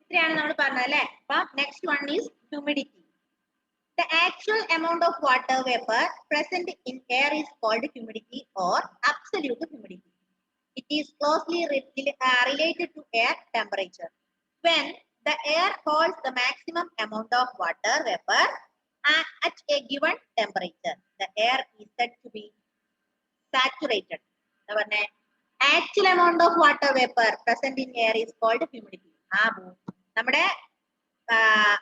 ഇത്രയാണ് നമ്മൾ പറഞ്ഞത് അല്ലേ. അപ്പൊ next one is humidity. The actual amount of water vapor present in air is called humidity or absolute humidity. It is closely related to air temperature. When the air holds the maximum amount of water vapor at a given temperature, the air is said to be saturated. Actual amount of water vapor present in air is called humidity. നമ്മുടെ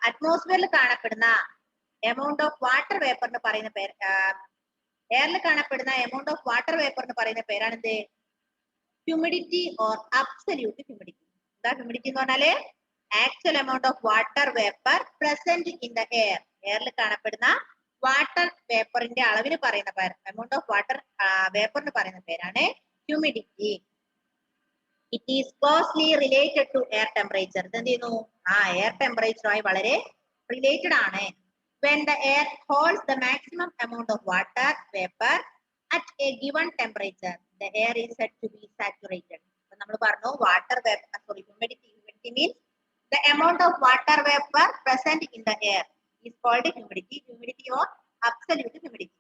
അറ്റ്മോസ്ഫിയറിൽ കാണപ്പെടുന്ന amount of water vapour എന്ന് പറയുന്ന പേര്, എയറിൽ കാണപ്പെടുന്ന amount of water vapour എന്ന് പറയുന്ന പേരാണ് എന്ത്? Humidity or absolute humidity. എന്താ ഹ്യൂമിഡിറ്റി എന്ന് പറഞ്ഞാല് actual amount of water vapour present in the air. എയറിൽ കാണപ്പെടുന്ന വാട്ടർ വേപ്പറിന്റെ അളവിന് പറയുന്ന പേര്, എമൗണ്ട് ഓഫ് വാട്ടർ വേപ്പറിന് പറയുന്ന പേരാണ് humidity. It is closely related to air temperature. ഇത് എന്ത് ചെയ്യുന്നു? എയർ ടെമ്പറേച്ചറുമായി വളരെ റിലേറ്റഡ് ആണ്. When the air holds the maximum amount of water vapor at a given temperature, the air is said to be saturated. So, നമ്മൾ പറഞ്ഞു water vapor, sorry, humidity. Humidity means the amount of water vapor present in the air is called humidity. Humidity or absolute humidity.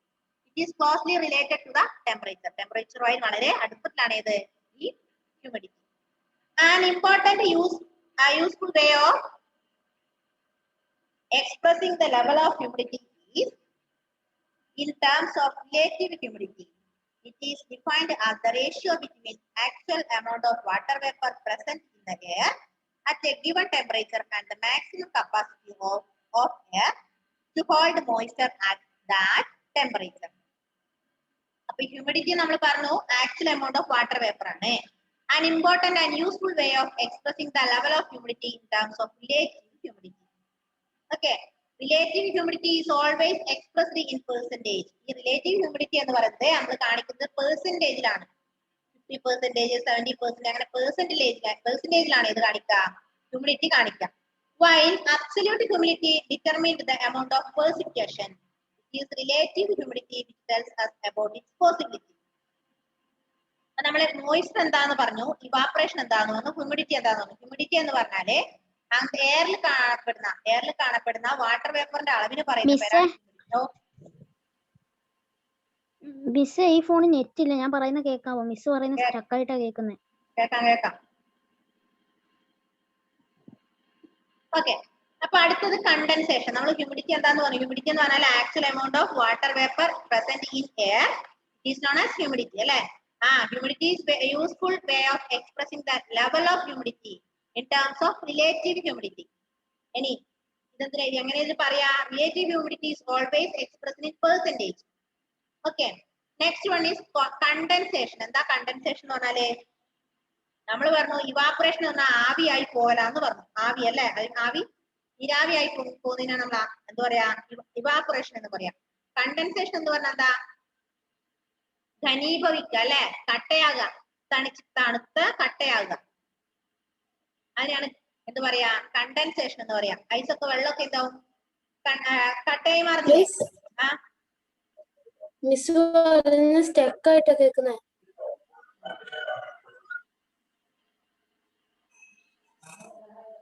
It is closely related to the temperature. Temperature-മായി വളരെ അടുപ്പത്തിലാണ് ഇത് ഈ humidity. An important useful way of expressing the level of humidity is in terms of relative humidity. It is defined as the ratio between actual amount of water vapor present in the air at a given temperature and the maximum capacity of air to hold moisture at that temperature. അപ്പൊ humidity നമ്മൾ പറഞ്ഞു actual amount of water vapor ആണ്. An important and useful way of expressing the level of humidity in terms of relative humidity. Okay, relative humidity is always expressed in percentage. ഈ relative humidity എന്ന് പറയുന്നത് നമ്മൾ കാണിക്കുന്നത് പെർസെന്റേജിലാണ്. 50%, 70%, അങ്ങനെ പെർസെന്റേജിലാണ് ഇത് കാണിക്കുക, humidity കാണിക്കുക. While absolute humidity determines the amount of precipitation, it is relative humidity which tells us about its possibility. നമ്മളെ മോയ്സ്ചർ എന്താന്ന് പറഞ്ഞു, ഇവാപറേഷൻ എന്താന്ന് പറഞ്ഞു, ഹ്യൂമിഡിറ്റി എന്താന്ന് പറഞ്ഞു. ഹ്യൂമിഡിറ്റി എന്ന് പറഞ്ഞാല് എയറിൽ കാണപ്പെടുന്ന വാട്ടർ വേപ്പറിന്റെ അളവിന് പറയുന്ന പേരാണ്. മിസ് ഈ ഫോണിൽ നെറ്റ് ഇല്ല, ഞാൻ പറയുന്ന കേൾക്കാവോ? മിസ് പറയുന്ന സ്റ്റക്ക് ആയിട്ടാ കേൾക്കുന്നത്. കേൾക്കാം. ഓക്കെ, അപ്പൊ അടുത്തത് കണ്ടൻസേഷൻ. നമ്മൾ ഹ്യൂമിഡിറ്റി എന്താന്ന് പറഞ്ഞു? ഹ്യൂമിഡിറ്റി എന്ന് പറഞ്ഞാൽ actual amount of water vapour present in air is known as humidity അല്ലെ. Humidity is a useful way of expressing the level of humidity in terms of relative humidity. ഇനി ഇതെന്തിനാ എങ്ങനെ ഇത് പറയാ? Relative humidity is always expressed in percentage. Okay, next one is condensation. എന്താ condensation എന്ന് പറഞ്ഞാല്? നമ്മൾ പറഞ്ഞു ഇവാപറേഷൻ എന്ന് പറഞ്ഞാൽ ആവിയായി പോകലാന്ന് പറഞ്ഞു. ആവി അല്ലെ, ആവി നീരാവിയായി പോകുന്നതിനാണ് നമ്മൾ എന്താ പറയാ? ഇവാപറേഷൻ എന്ന് പറയാം. കണ്ടൻസേഷൻ എന്ന് പറഞ്ഞാൽ എന്താ? ഘനീഭവിക്കുക അല്ലെ, കട്ടയാകുക, തണുത്ത് കട്ടയാകുക. അതിനാണ് എന്ത് പറയാ? കണ്ടൻസേഷൻ എന്ന് പറയാം. ഐസൊക്കെ വെള്ളമൊക്കെ എന്താവും? കട്ടയായി മാറുന്നില്ലേ?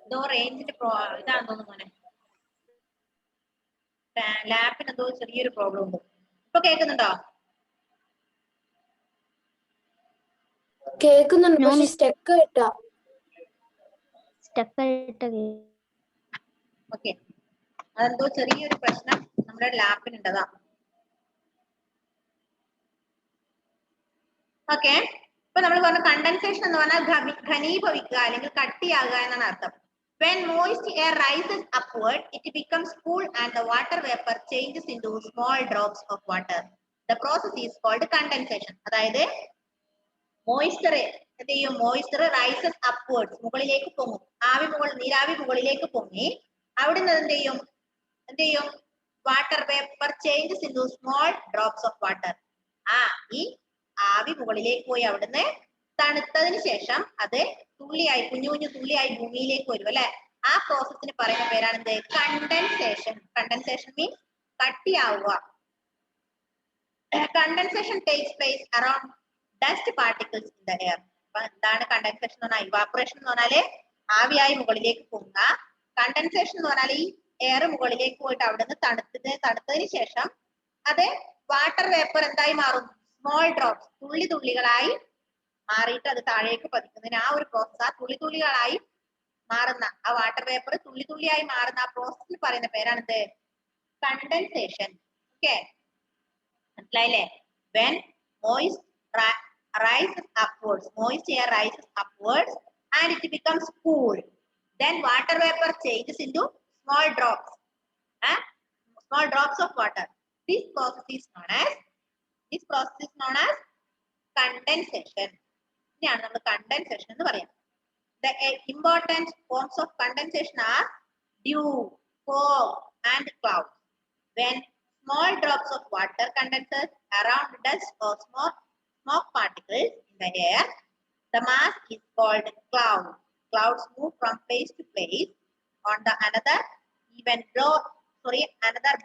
എന്തോ റേഞ്ചിന്റെ ഇതാണെന്ന് തോന്നുന്നു. ലാപ്പിന് എന്തോ ചെറിയൊരു പ്രോബ്ലം ഉണ്ട്. ഇപ്പൊ കേൾക്കുന്നുണ്ടോ? കേൾക്കുന്നുണ്ട്, സ്റ്റക്ക് ആയിട്ടാ. ഓക്കെ, അതെന്തോ ചെറിയൊരു പ്രശ്നം നമ്മുടെ ലാപ്പിനുണ്ടതാ. ഓക്കെ, ഇപ്പൊ നമ്മൾ പറഞ്ഞു കണ്ടൻസേഷൻ എന്ന് പറഞ്ഞാൽ ഘനീഭവിക്കുക അല്ലെങ്കിൽ കട്ടിയാകുക എന്നാണ് അർത്ഥം. When moist air rises upward, it becomes cool and the water vapor changes into small drops of water. The process is called condensation. അതായത് മോയ്സ്ചർ എന്ത് ചെയ്യും? മോയ്സ്ചർ റൈസസ് അപ്വേർഡ്സ്, മുകളിലേക്ക് പൊങ്ങും. നീരാവി മുകളിലേക്ക് പൊങ്ങി അവിടുന്ന് എന്ത് ചെയ്യും? Water vapour changes into small drops of water. ഈ ആവി മുകളിലേക്ക് പോയി അവിടുന്ന് തണുത്തതിന് ശേഷം അത് തുള്ളിയായി, കുഞ്ഞു കുഞ്ഞു തുള്ളിയായി ഭൂമിയിലേക്ക് വരും അല്ലെ. ആ പ്രോസസ്സിന് പറയുന്ന പേരാണ് എന്ത്? കണ്ടൻസേഷൻ. കണ്ടൻസേഷൻ മീൻസ് കട്ടിയാവുക. Condensation takes place around dust particles in the air. അപ്പൊ എന്താണ് കണ്ടൻസേഷൻ എന്ന് പറഞ്ഞാൽ? ഇവാപറേഷൻ എന്ന് പറഞ്ഞാല് ആവിയായി മുകളിലേക്ക് പൊങ്ങുക. കണ്ടൻസേഷൻ എന്ന് പറഞ്ഞാൽ ഈ എയർ മുകളിലേക്ക് പോയിട്ട് അവിടെ നിന്ന് തണുത്തതിന് ശേഷം അത് വാട്ടർ വേപ്പർ എന്തായി മാറും? സ്മോൾ ഡ്രോപ്സ്, തുള്ളി തുള്ളികളായി മാറിയിട്ട് അത് താഴേക്ക് പതിക്കുന്നതിന് ആ ഒരു പ്രോസസ്, ആ തുള്ളി തുള്ളികളായി മാറുന്ന ആ വാട്ടർ വേപ്പർ തുള്ളി തുള്ളിയായി മാറുന്ന ആ പ്രോസസ്സിന് പറയുന്ന പേരാണിത് കണ്ടൻസേഷൻ. ഓക്കെ, മനസ്സിലായില്ലേ? when moist rises upwards, moist air rises upwards and it becomes cool, then water vapor changes into small drops, small drops of water. This process is known as condensation. ഇതാണ് നമ്മൾ condensation എന്ന് പറയാം. The important forms of condensation are dew, fog and clouds. When small drops of water condenses around dust or smoke particles in the air, the mass is called cloud. Clouds move from place to place on the another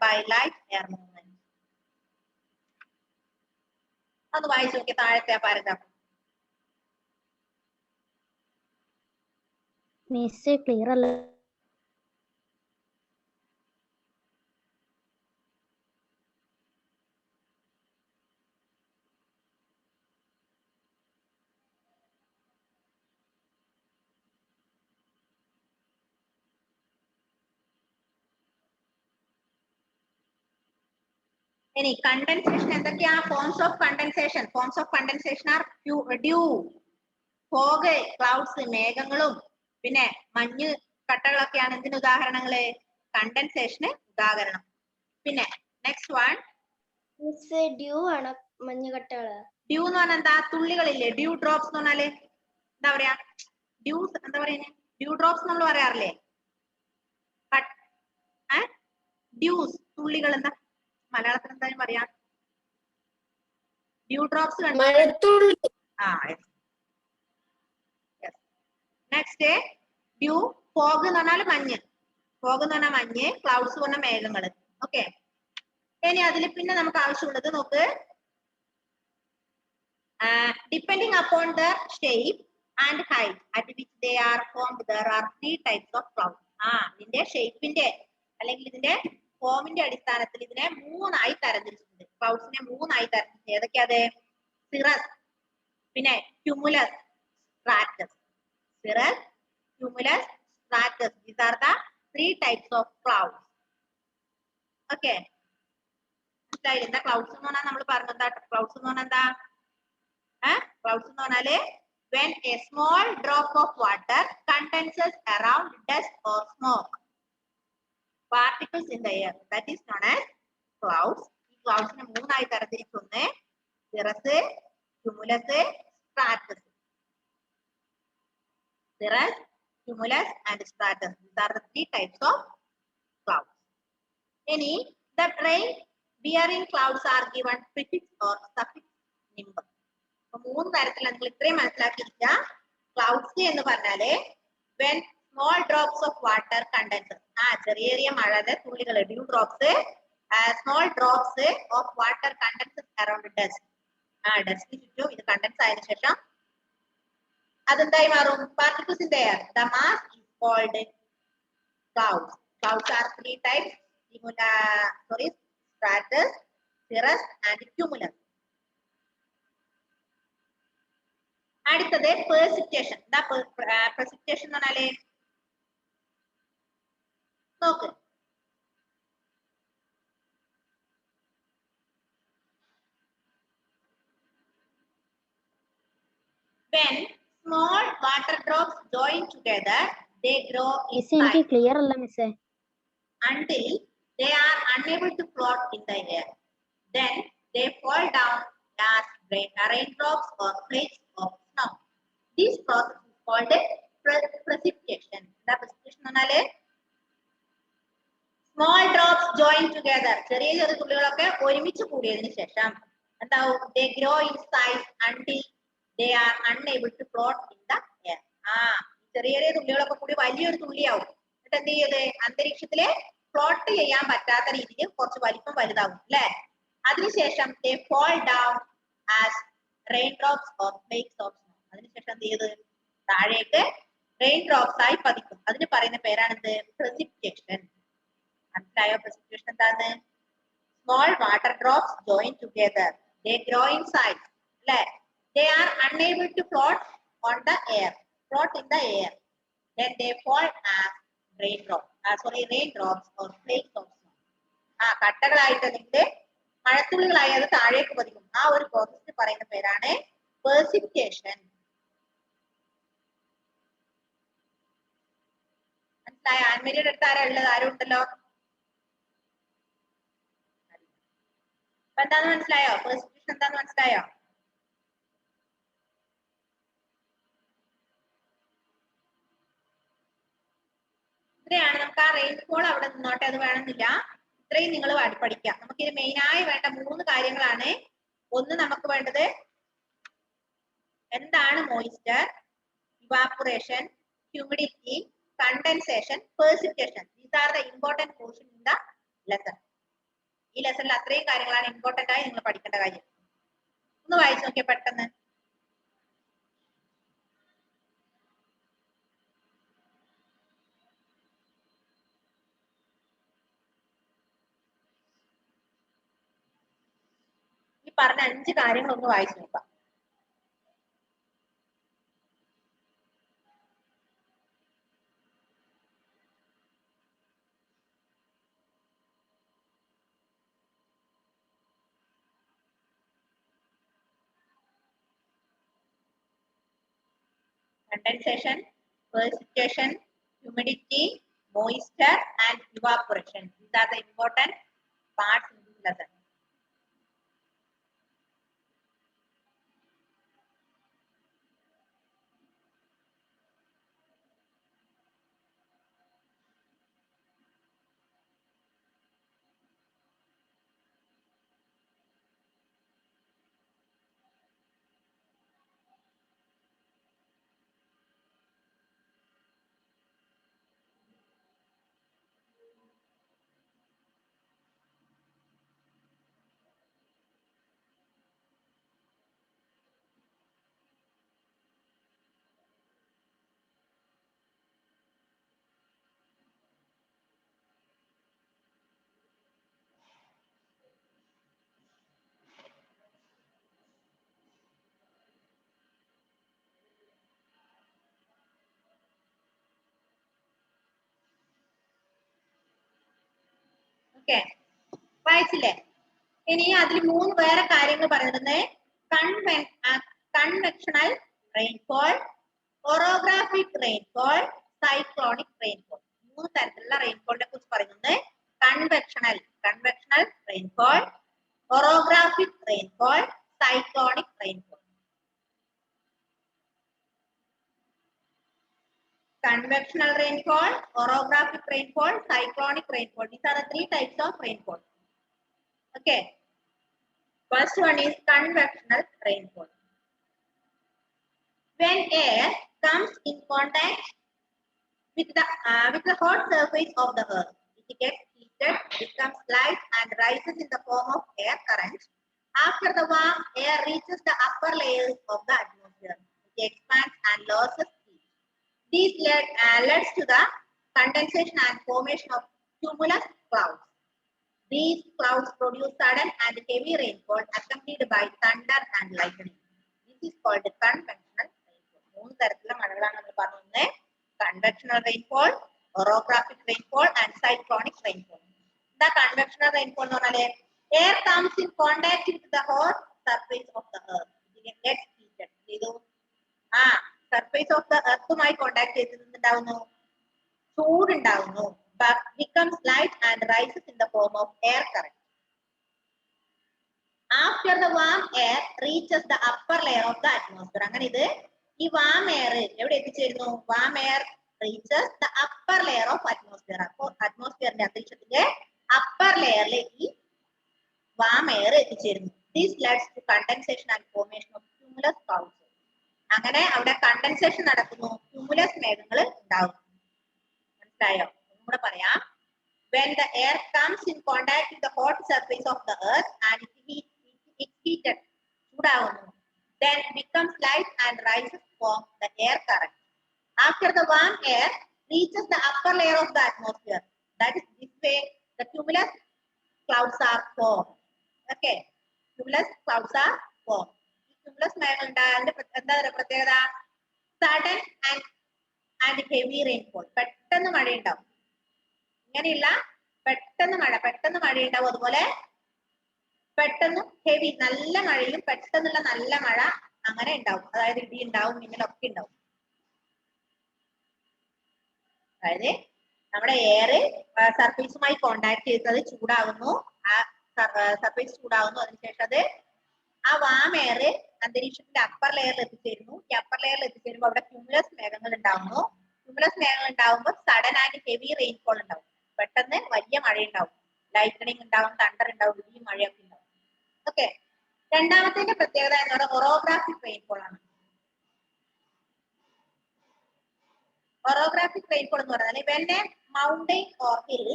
by light air movement. ഒന്ന് വായിച്ചു നോക്കിയ താഴത്തെ paragraph. Miss clear അല്ല. ഇനി condensation എന്തൊക്കെയാ? Forms of condensation. Forms of condensation are dew, fog, clouds, മേഘങ്ങളും പിന്നെ മഞ്ഞ് കട്ടകളൊക്കെയാണ് എന്തിന് ഉദാഹരണങ്ങള്? കണ്ടൻസേഷന് ഉദാഹരണം. പിന്നെ നെക്സ്റ്റ് വൺ ഡ്യൂ ആണ് മഞ്ഞുകട്ടകള്. ഡ്യൂ എന്ന് പറഞ്ഞാൽ എന്താ? തുള്ളികളില്ലേ, ഡ്യൂ ഡ്രോപ്സ് എന്ന് പറഞ്ഞാല് എന്താ പറയാ? ഡ്യൂസ് എന്താ പറയുന്നത്? ഡ്യൂ ഡ്രോപ്സ് നമ്മൾ പറയാറില്ലേ? ഡ്യൂസ് തുള്ളികൾ എന്താ മലയാളത്തിൽ എന്തായാലും പറയാം? Due drops. Next due. Fog എന്ന് പറഞ്ഞാൽ മഞ്ഞ്, ഫോഗ് എന്ന് പറഞ്ഞാൽ മഞ്ഞ്, ക്ലൗഡ്സ് പറഞ്ഞ മേഘങ്ങള്. ഓക്കെ, ഇനി അതിൽ പിന്നെ നമുക്ക് ആവശ്യമുള്ളത് നോക്ക്. Depending upon the shape and height at which they are formed there are 3 types of clouds. ഇതിന്റെ ഷേപ്പിന്റെ അല്ലെങ്കിൽ ഇതിന്റെ ഫോമിന്റെ അടിസ്ഥാനത്തിൽ ഇതിനെ 3ആയി തരംതിരിച്ചിട്ടുണ്ട്. ക്ലൗഡ്സിനെ 3ആയി തരംതിരിച്ചു. ഏതൊക്കെയാത്? സിറസ്, പിന്നെ cumulus, Stratus. Cirrus, cumulus, Stratus. These are the 3 types of clouds. Okay, മനസ്സിലായില്ലേ? എന്താ ക്ലൗഡ്സ് എന്ന് പറഞ്ഞാൽ? നമ്മൾ പറഞ്ഞു എന്താ ക്ലൗഡ്സ് എന്ന് പറഞ്ഞാൽ? എന്താ ക്ലൗഡ്സ് എന്ന് പറഞ്ഞാല് when a small drop of water condenses around dust or smoke particles in the air, that is known as clouds. ഈ ക്ലൗഡ്സിനെ 3ആയി തരംതിരിക്കുന്നു. Cirrus, cumulus, stratus. Cirrus, cumulus and stratus. These are the 3 types of clouds. Any the rain bearing clouds are given prefix or suffix number. So 3 തരത്തിൽ നിങ്ങൾ ഇത്രയും മനസ്സിലാക്കിയിരിക്കുക. Clouds എന്ന് പറഞ്ഞാല് when small drops of water condenses, ചെറിയ ചെറിയ മഴയുടെ തുള്ളികൾ, due drops, small drops of water condenses around dust. ഡസ്റ്റിന് ചുറ്റും ഇത് കണ്ടൻസ് ആയതിനു ശേഷം അതെന്തായി മാറും? particles in the air. The mass is called clouds. Clouds are 3 types: stratus, cirrus and cumulus. അടുത്തത് precipitation. എന്താ precipitation എന്ന് പറഞ്ഞാല്? നോക്ക്, when small water drops join together, they grow in miss എനിക്ക് size ക്ലിയർ അല്ല മിസ്സേ. until they are unable to float in the air. Then they fall down as raindrops or flakes of snow. This process is called precipitation. The precipitation എന്നാല് small drops join together. ചെറിയ ചെറിയ തുള്ളികളൊക്കെ ഒരുമിച്ച് കൂടിയതിനു ശേഷം എന്താവും? They grow in size until they are unable to float in the air. ചെറിയ ചെറിയ തുള്ളികളൊക്കെ കൂടി വലിയൊരു തുള്ളിയാവും. എന്നിട്ട് എന്ത് ചെയ്യത്? അന്തരീക്ഷത്തില് ഫ്ലോട്ട് ചെയ്യാൻ പറ്റാത്ത രീതിയിൽ കുറച്ച് വലിപ്പം വലുതാവും അല്ലെ? അതിനുശേഷം they fall down as raindrops or flakes of snow. അതിനുശേഷം എന്ത് ചെയ്ത്? താഴേക്ക് റെയിൻ ഡ്രോപ്സ് ആയി പതിക്കും. അതിന് പറയുന്ന പേരാണെന്ത്? precipitation. മനസ്സിലായോ precipitation എന്താണ്? Small water drops join together. They grow in size. അല്ലേ? They are unable to float on the air. Float in the air. Then they fall as raindrops. Raindrops or flakes of snow. കട്ടകളായിട്ട് അതിന്റെ മഴത്തുള്ളികളായി അത് താഴേക്ക് പതിക്കും. ആ ഒരു process പറയുന്ന പേരാണ് precipitation. മനസ്സിലായോ? ആൻമരിയുടെ അടുത്ത് ആരാ ഉള്ളത്? ആരും ഉണ്ടല്ലോ? അപ്പൊ എന്താന്ന് മനസ്സിലായോ? precipitation എന്താന്ന് മനസ്സിലായോ? ഇത്രയാണ് നമുക്ക് ആ റെയിൻഫോൾ അവിടെ നിന്നോട്ടെ, അത് വേണമെന്നില്ല. ഇത്രയും നിങ്ങൾ പഠിക്കാം. നമുക്ക് ഇത് മെയിനായി വേണ്ട 3 കാര്യങ്ങളാണ്. ഒന്ന് നമുക്ക് വേണ്ടത് എന്താണ് moisture, evaporation, humidity, condensation, precipitation. These are the important portion in the lesson. ഈ ലെസണിൽ അത്രയും കാര്യങ്ങളാണ് ഇമ്പോർട്ടന്റ് ആയി നിങ്ങൾ പഠിക്കേണ്ട കാര്യം. ഒന്ന് വായിച്ചു നോക്കിയേ പെട്ടെന്ന്. ഈ പറഞ്ഞ 5 കാര്യങ്ങൾ ഒന്ന് വായിച്ചു നോക്കാം. Condensation, precipitation, humidity, moisture, and evaporation. These are the important parts in this lesson. Okay. വായിച്ചില്ലേ? ഇനി അതിൽ 3 വേറെ കാര്യങ്ങൾ പറയുന്നത് convectional rainfall, orographic rainfall, cyclonic rainfall. 3 തരത്തിലുള്ള റെയിൻഫോളിനെ കുറിച്ച് പറയുന്നത് convectional rainfall, orographic rainfall, cyclonic rainfall. Convectional rainfall, orographic rainfall, cyclonic rainfall. These are the 3 types of rainfall. Okay. First one is convectional rainfall. When air comes in contact with the hot surface of the earth, it gets heated, becomes light, and rises in the form of air current. After the warm air reaches the upper layers of the atmosphere, it expands and loses heat. These leads to the condensation and formation of cumulus clouds. These clouds produce sudden and heavy rainfall accompanied by thunder and lightning. This is called convectional rainfall. 3 തരത്തിലുള്ള മഴകളാണ് നമ്മൾ പറഞ്ഞത്. Convectional rainfall, orographic rainfall, and cyclonic rainfall. The convectional rainfall എന്ന് പറഞ്ഞാൽ air comes in contact with the hot surface of the earth. It gets heated. ചെയ്തു. Surface of the എർത്തുമായി contact ചെയ്തിട്ടുണ്ടാവുന്നു, ചൂടുണ്ടാവുന്നു, but becomes light and rises in the form of air current. After the warm air reaches the upper layer of the atmosphere. അങ്ങനെ ഇത് ഈ warm air എവിടെ എത്തിച്ചേരുന്നു? Warm air reaches the upper layer of atmosphere. അപ്പോൾ അറ്റ്മോസ്ഫിയറിന്റെ അന്തരീക്ഷത്തിന്റെ upper layerലേക്ക് ഈ warm air എത്തിച്ചേരുന്നു. This leads to condensation and formation of cumulus clouds. അങ്ങനെ അവിടെ കണ്ടൻസേഷൻ നടക്കുന്നു, ക്യൂമുലസ് മേഘങ്ങൾ ഉണ്ടാകുന്നു. മനസ്സിലായോ? ഒന്നുകൂടെ പറയാം. When the air comes in contact with the hot surface of the earth and it heated, ചൂടാവുന്നു, then becomes light and rises from the air current. After the warm air reaches the upper layer of the atmosphere, that is this way the cumulus clouds are formed. Okay, cumulus clouds are formed. ഈ cumulus മേഘങ്ങൾ ഉണ്ടായതിന്റെ എന്താ പ്രത്യേകത? Sudden and heavy rainfall. പെട്ടെന്ന് മഴ ഉണ്ടാവും. ഇങ്ങനെയുള്ള പെട്ടെന്ന് മഴ ഉണ്ടാവും. അതുപോലെ പെട്ടെന്ന് ഹെവി നല്ല മഴയും പെട്ടെന്നുള്ള നല്ല മഴ അങ്ങനെ ഉണ്ടാവും. അതായത് ഇടി ഉണ്ടാവും, മിന്നലൊക്കെ ഉണ്ടാവും. അതായത് നമ്മുടെ എയർ സർഫേസുമായി കോണ്ടാക്ട് ചെയ്തത് ചൂടാവുന്നു, ആ സർഫേസ് ചൂടാവുന്നു, അതിനുശേഷം അത് ആ വാം എയർ അന്തരീക്ഷത്തിന്റെ അപ്പർ ലെയറിൽ എത്തിച്ചേരുന്നു. ഈ അപ്പർ ലെയറിൽ എത്തിച്ചേരുമ്പോൾ അവിടെ ക്യൂമുലസ് മേഘങ്ങൾ ഉണ്ടാവുന്നു. ക്യൂമുലസ് മേഘങ്ങൾ ഉണ്ടാവുമ്പോൾ സഡൻ ആൻഡ് ഹെവി റെയിൻഫോൾ ഉണ്ടാവും. പെട്ടെന്ന് വലിയ മഴ ഉണ്ടാവും, ലൈറ്റനിങ് ഉണ്ടാവും, തണ്ടർ ഉണ്ടാവും, ഇടിയും മഴയൊക്കെ ഉണ്ടാവും. ഓക്കെ, രണ്ടാമത്തെ പ്രത്യേകത എന്ന് പറയുന്നത് ഒറോഗ്രാഫിക് റെയിൻഫോൾ ആണ്. Orographic rainfall എന്ന് പറഞ്ഞാൽ when a mountain or hill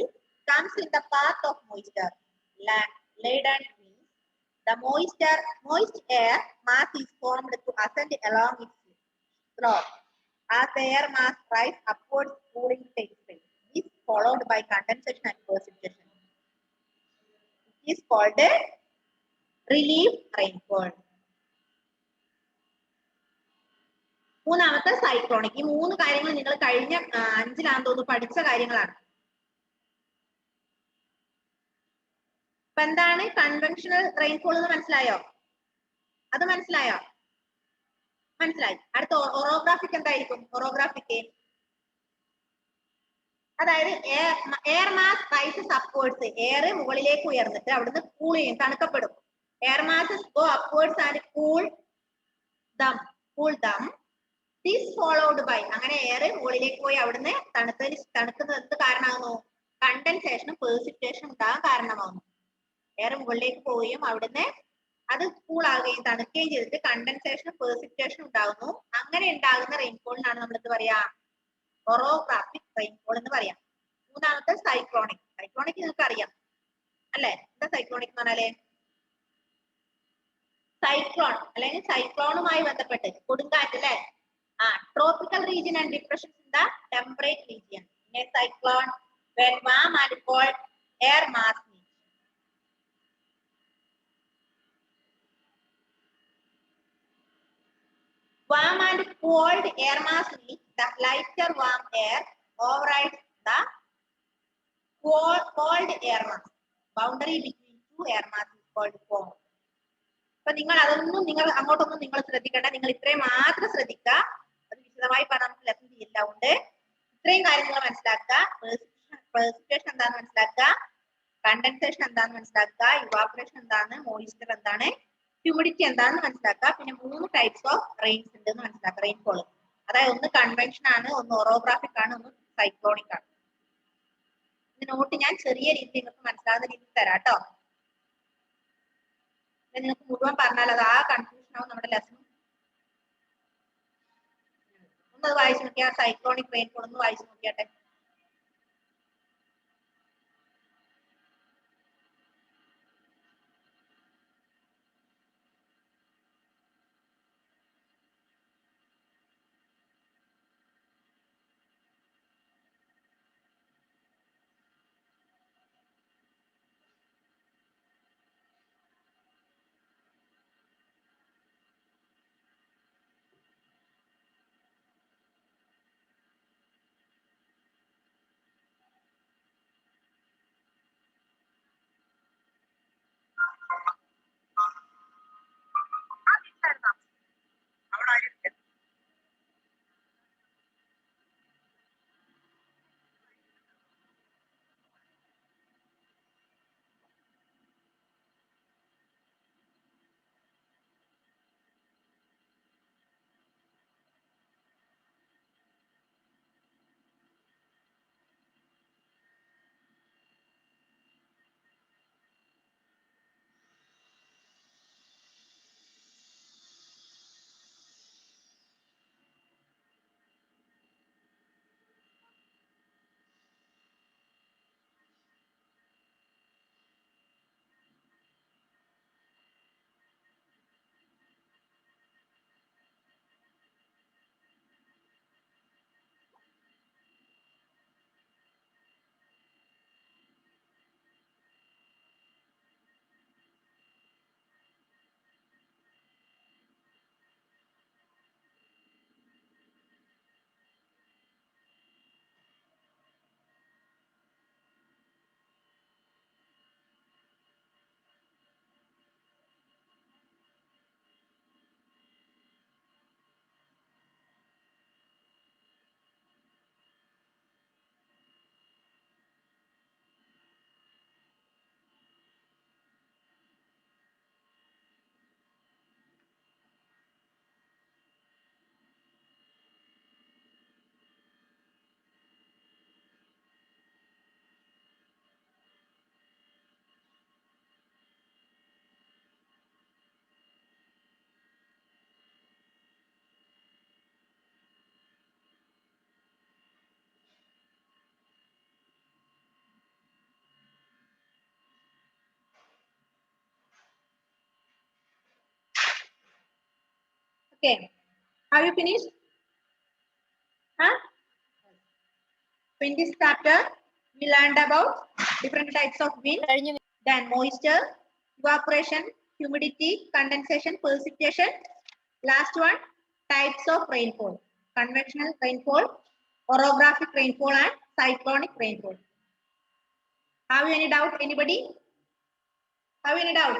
comes in the path of moisture laden winds, the moist air mass is formed to ascend along its slope. As the air mass rise upwards, cooling takes place. This is followed by condensation and precipitation. It is called a relief rainfall. മൂന്നാമത്തെ cyclonic. ഈ മൂന്ന് കാര്യങ്ങൾ നിങ്ങൾ കഴിഞ്ഞ 5-ാം തോന്നുന്നു പഠിച്ച കാര്യങ്ങളാണ്. അപ്പൊ എന്താണ് കൺവെൻഷണൽ റെയിൻഫോൾ എന്ന് മനസ്സിലായോ? അത് മനസ്സിലായോ? മനസ്സിലായി. അടുത്ത ഒറോഗ്രാഫിക് എന്തായിരിക്കും? ഒറോഗ്രാഫിക് അതായത് air mass rises upwards, air മുകളിലേക്ക് ഉയർന്നിട്ട് അവിടുന്ന് കൂൾ ചെയ്യും, തണുക്കപ്പെടും. Air masses go upwards and cool them. This followed by, അങ്ങനെ എയർ മുകളിലേക്ക് പോയി അവിടുന്ന് തണുക്കുന്നത് എന്ത് കാരണമാകുന്നു? കണ്ടൻസേഷനും പേഴ്സിപ്പിറ്റേഷനും ഉണ്ടാകാൻ കാരണമാകുന്നു. എയർ മുകളിലേക്ക് പോവുകയും അവിടുന്ന് അത് കൂൾ ആവുകയും തണുക്കുകയും ചെയ്തിട്ട് കണ്ടൻസേഷനും പേഴ്സിപ്പിറ്റേഷനും ഉണ്ടാകുന്നു. അങ്ങനെ ഉണ്ടാകുന്ന റെയിൻഫോളിനാണ് നമ്മൾ എന്ത് പറയാ? ഒറോഗ്രാഫിക് റെയിൻഫോൾ എന്ന് പറയാം. മൂന്നാമത്തെ സൈക്ലോണിക്. സൈക്ലോണിക് നിങ്ങൾക്ക് അറിയാം അല്ലെ? എന്താ സൈക്ലോണിക് എന്ന് പറഞ്ഞാല്? സൈക്ലോൺ അല്ലെങ്കിൽ സൈക്ലോണുമായി ബന്ധപ്പെട്ട് കൊടുങ്കാറ്റ് അല്ലെ? Tropical region and depressions in the temperate region. In a cyclone, when warm and cold air mass meet. Warm and cold air mass meet. The lighter warm air overrides the cold air mass. Boundary between two air mass is called form. അപ്പൊ നിങ്ങൾ അതൊന്നും അങ്ങോട്ടൊന്നും നിങ്ങൾ ശ്രദ്ധിക്കേണ്ട. നിങ്ങൾ ഇത്രയും മാത്രം ശ്രദ്ധിക്കുക. വിശദമായി നമുക്ക് ലെസൺ ചെയ്യില്ല. അതുകൊണ്ട് ഇത്രയും കാര്യങ്ങൾ മനസ്സിലാക്കുക. പ്രസിപ്പിറ്റേഷൻ എന്താന്ന് മനസ്സിലാക്കുക, കണ്ടൻസേഷൻ എന്താന്ന് മനസ്സിലാക്കുക, ഇവാപറേഷൻ എന്താണ്, മോയിസ്ചർ എന്താണ്, ഹ്യൂമിഡിറ്റി എന്താന്ന് മനസ്സിലാക്കുക. പിന്നെ 3 ടൈപ്സ് ഓഫ് റെയിൻസ് ഉണ്ട് എന്ന് മനസ്സിലാക്കുക. റെയിൻഫോൾ അതായത് ഒന്ന് കൺവെൻഷൻ ആണ്, ഒന്ന് ഒറോഗ്രാഫിക് ആണ്, ഒന്ന് സൈക്ലോണിക് ആണ്. നോട്ട് ഞാൻ ചെറിയ രീതിയിൽ നിങ്ങൾക്ക് മനസ്സിലാവുന്ന രീതിയിൽ തരാം കേട്ടോ. നിങ്ങൾക്ക് മുഴുവൻ പറഞ്ഞാൽ അത് ആ കൺഫ്യൂഷൻ ആവും നമ്മുടെ ലെസൺ. ഒന്ന് വായിച്ചു നോക്കിയാ സൈക്ലോണിക് റെയിൻഫോൾ ഒന്ന് വായിച്ചു നോക്കിയാട്ടെ. Okay. Have you finished? Huh? So in this chapter, we learned about different types of wind, then moisture, evaporation, humidity, condensation, precipitation. Last one, types of rainfall: convectional rainfall, orographic rainfall, and cyclonic rainfall. Have you any doubt? Anybody? Have you any doubt?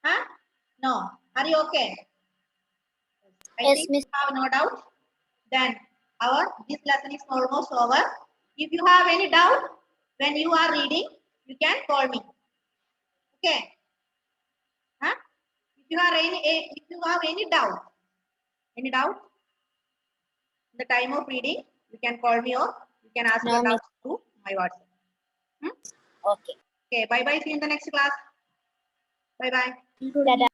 Huh? No. Are you okay? I Yes, think Miss. you have no doubt. Then this lesson is almost over. If you have any doubt when you are reading, you can call me. Okay. Huh? If you have any doubt in the time of reading, you can call me or you can ask No, your miss. doubt to my WhatsApp. Okay. Okay. Bye bye. See you in the next class. Bye bye. Ta-da.